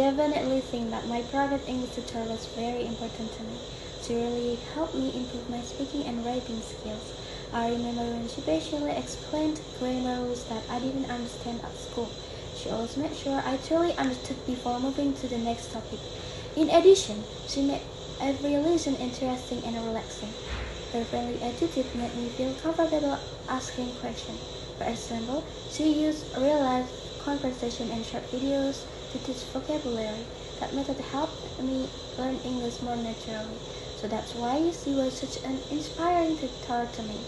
definitely think that my private English tutor was very important to me. She really helped me improve my speaking and writing skills. I remember when she patiently explained grammar rules that I didn't understand at school. She always made sure I truly understood before moving to the next topic. In addition, she made every lesson interesting and relaxing. Her friendly attitude made me feel comfortable asking questions. For example, she used real-life conversation and short videos to teach vocabulary. That method helped me learn English more naturally. So that's why she was such an inspiring tutor to me.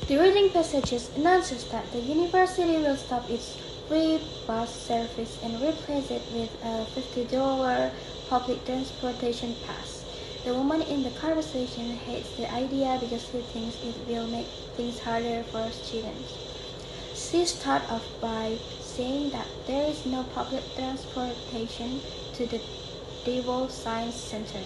The reading passages announces that the university will stop its free bus service and replace it with a $50 public transportation pass. The woman in the conversation hates the idea because she thinks it will make things harder for students. She started off by saying that there is no public transportation to the Devil Science Center.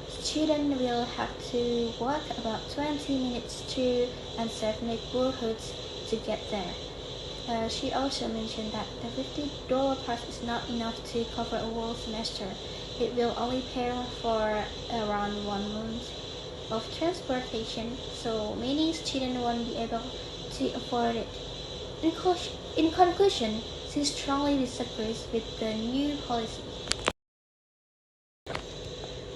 Students will have to walk about 20 minutes through unsafe neighborhoods to get there. She also mentioned that the $50 pass is not enough to cover a whole semester. It will only pay for around 1 month of transportation, so many students won't be able to afford it. In conclusion, she strongly disagrees with the new policy.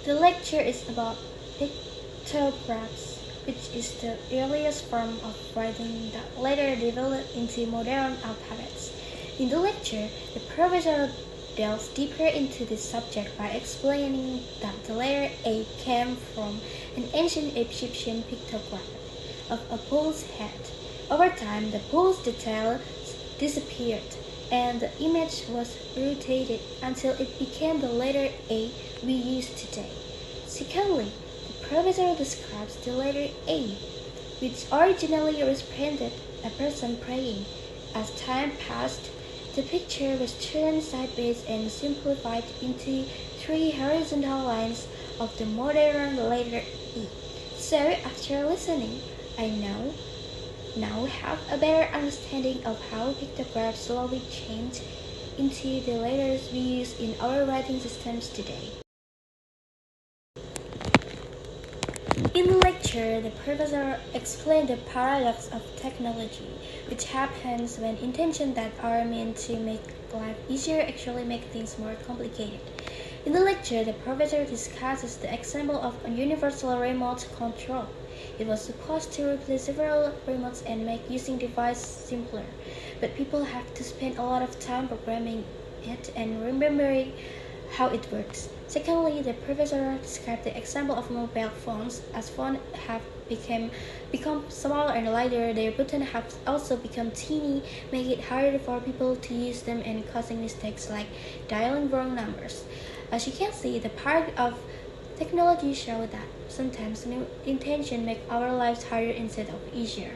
The lecture is about pictographs, which is the earliest form of writing that later developed into modern alphabets. In the lecture, the professor delves deeper into this subject by explaining that the letter A came from an ancient Egyptian pictograph of a bull's head. Over time, the bull's details disappeared, and the image was rotated until it became the letter A we use today. Secondly, the professor describes the letter A, which originally represented a person praying. As time passed, the picture was turned sideways and simplified into 3 horizontal lines of the modern letter E. So, after listening, I now have a better understanding of how pictographs slowly changed into the letters we use in our writing systems today. In the lecture, the professor explained the paradox of technology, which happens when intentions that are meant to make life easier actually make things more complicated. In the lecture, the professor discusses the example of a universal remote control. It was supposed to replace several remotes and make using devices simpler, but people have to spend a lot of time programming it and remembering how it works. Secondly, the professor described the example of mobile phones. As phones have become smaller and lighter, their buttons have also become teeny, making it harder for people to use them and causing mistakes like dialing wrong numbers. As you can see, the part of technology show that sometimes new intentions make our lives harder instead of easier.